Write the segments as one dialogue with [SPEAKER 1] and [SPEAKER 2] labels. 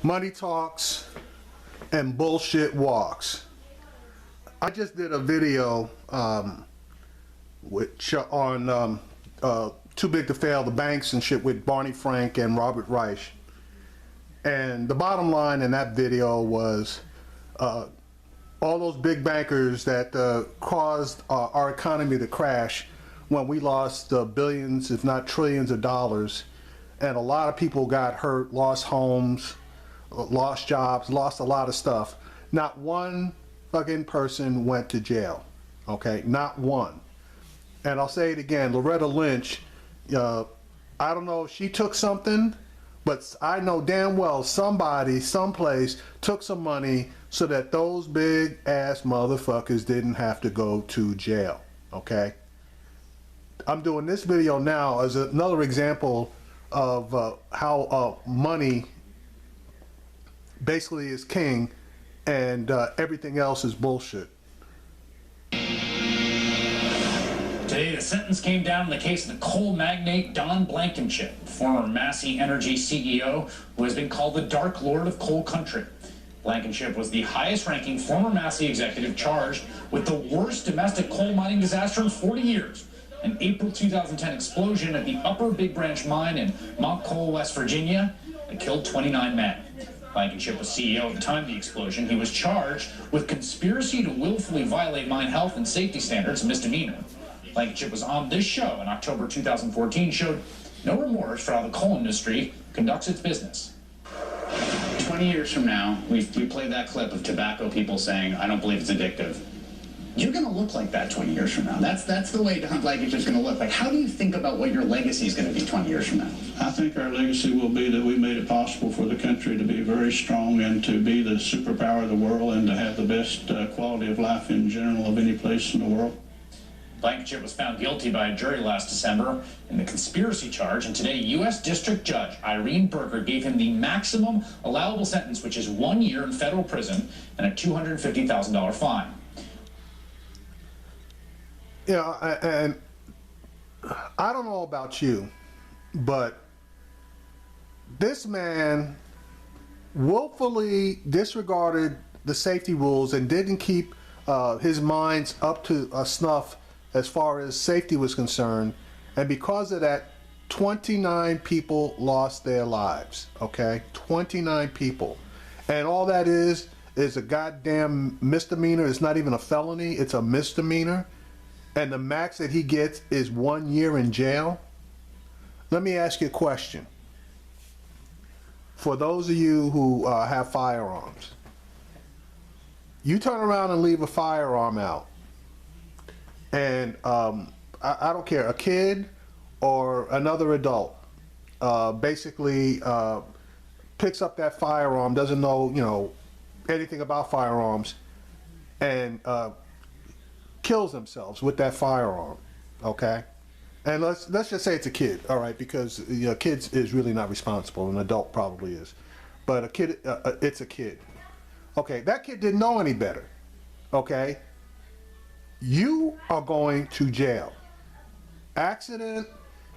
[SPEAKER 1] Money talks and bullshit walks. I just did a video which on Too Big to Fail, the banks and shit with Barney Frank and Robert Reich. And the bottom line in that video was all those big bankers that caused our economy to crash when we lost billions, if not trillions of dollars. And a lot of people got hurt, lost homes, lost jobs, lost a lot of stuff. Not one fucking person went to jail, okay? Not one. And I'll say it again, Loretta Lynch, I don't know if she took something, but I know damn well somebody, someplace took some money so that those big ass motherfuckers didn't have to go to jail, okay? I'm doing this video now as another example of how money basically is king and everything else is bullshit.
[SPEAKER 2] Today, the sentence came down in the case of the coal magnate Don Blankenship, former Massey Energy CEO, who has been called the Dark Lord of Coal Country. Blankenship was the highest-ranking former Massey executive charged with the worst domestic coal mining disaster in 40 years, an April 2010 explosion at the Upper Big Branch mine in Mount Cole, West Virginia, that killed 29 men. Blankenship was CEO at the time of the explosion. He was charged with conspiracy to willfully violate mine health and safety standards, a misdemeanor. Blankenship was on this show in October 2014, showed no remorse for how the coal industry conducts its business.
[SPEAKER 3] 20 years from now, we played that clip of tobacco people saying, I don't believe it's addictive. You're going to look like that 20 years from now. That's the way Don Blankenship's going to look. Like, how do you think about what your legacy is going to be 20 years from now?
[SPEAKER 4] I think our legacy will be that we made it possible for the country to be very strong and to be the superpower of the world and to have the best quality of life in general of any place in the world.
[SPEAKER 2] Blankenship was found guilty by a jury last December in the conspiracy charge, and today U.S. District Judge Irene Berger gave him the maximum allowable sentence, which is 1 year in federal prison and a $250,000 fine.
[SPEAKER 1] Yeah, and I don't know about you, but this man willfully disregarded the safety rules and didn't keep his minds up to snuff as far as safety was concerned, and because of that, 29 people lost their lives, okay? 29 people. And all that is a goddamn misdemeanor. It's not even a felony, it's a misdemeanor. And the max that he gets is 1 year in jail. Let me ask you a question. For those of you who have firearms, you turn around and leave a firearm out, and I don't care, a kid or another adult basically picks up that firearm, doesn't know, anything about firearms, and kills themselves with that firearm, okay? And let's just say it's a kid, all right, because kids is really not responsible, an adult probably is, but a kid, it's a kid. Okay, that kid didn't know any better, okay? You are going to jail. Accident,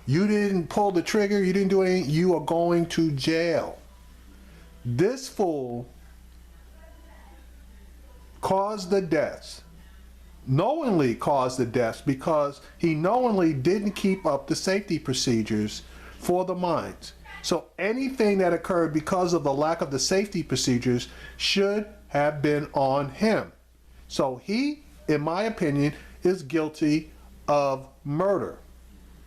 [SPEAKER 1] you didn't pull the trigger, you didn't do anything, you are going to jail. This fool caused the deaths, knowingly caused the deaths, because he knowingly didn't keep up the safety procedures for the mines. So anything that occurred because of the lack of the safety procedures should have been on him. So he, in my opinion, is guilty of murder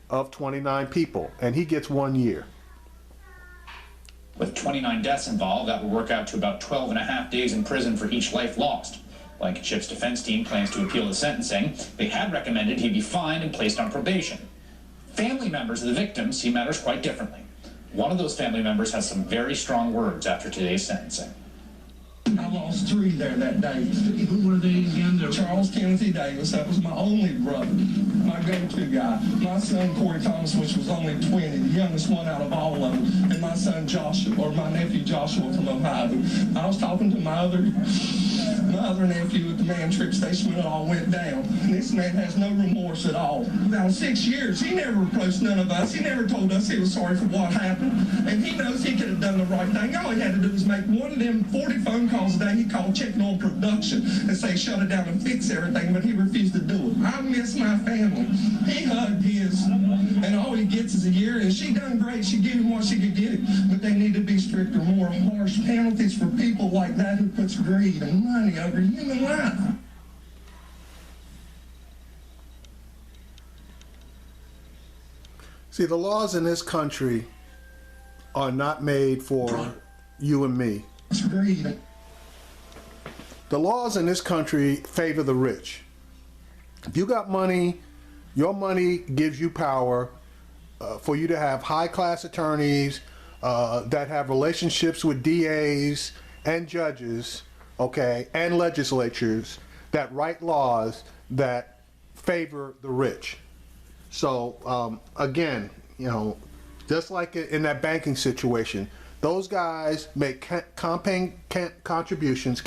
[SPEAKER 1] of 29 people, and he gets 1 year.
[SPEAKER 2] With 29 deaths involved, that will work out to about 12 and a half days in prison for each life lost. Blankenship's defense team plans to appeal the sentencing. They had recommended he be fined and placed on probation. Family members of the victims see matters quite differently. One of those family members has some very strong words after today's sentencing.
[SPEAKER 5] I lost 3 there that day.
[SPEAKER 6] Who were they again?
[SPEAKER 5] Charles Timothy Davis, that was my only brother, my go-to guy. My son Corey Thomas, which was only 20, the youngest one out of all of them, and my son Joshua, or my nephew Joshua from Ohio. I was talking to my other nephew at the man trip station when it all went down. And this man has no remorse at all. Now 6 years, he never approached none of us. He never told us he was sorry for what happened. And he knows he could have done the right thing. All he had to do was make one of them 40 phone calls a day he called checking on production and say shut it down and fix everything, but he refused to do it. I miss my family. He hugged his, and all he gets is a year, and she done great. She gave him what she could get, but they need to be stricter, more harsh penalties for people like that who puts greed and money over human life.
[SPEAKER 1] See, the laws in this country are not made for you and me.
[SPEAKER 5] It's greed.
[SPEAKER 1] The laws in this country favor the rich. If you got money, your money gives you power for you to have high-class attorneys that have relationships with DAs and judges, okay, and legislatures that write laws that favor the rich. So again, you know, just like in that banking situation, those guys make campaign contributions,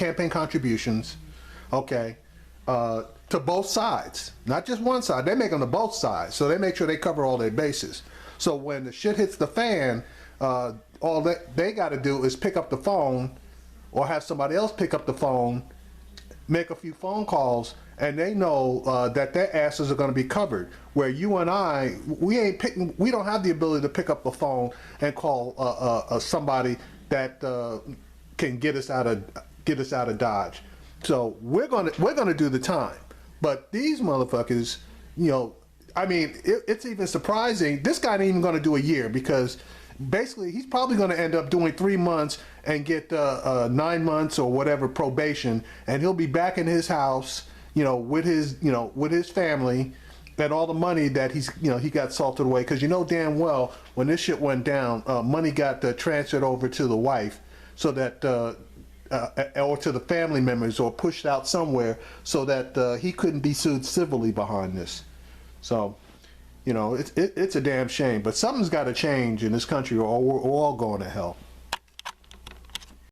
[SPEAKER 1] okay, to both sides, not just one side. They make them to both sides, so they make sure they cover all their bases. So when the shit hits the fan, all that they got to do is pick up the phone, or have somebody else pick up the phone, make a few phone calls, and they know that their asses are going to be covered. Where you and I, we don't have the ability to pick up the phone and call somebody that can get us out of Dodge. So we're gonna do the time. But these motherfuckers, you know, I mean, it's even surprising. This guy ain't even gonna do a year, because basically he's probably gonna end up doing 3 months and get 9 months or whatever probation, and he'll be back in his house, you know, with his family, and all the money that he got salted away. Because you know damn well when this shit went down, money got transferred over to the wife, so that or to the family members, or pushed out somewhere, so that he couldn't be sued civilly behind this. So, you know, it's a damn shame. But something's got to change in this country, or we're all going to hell.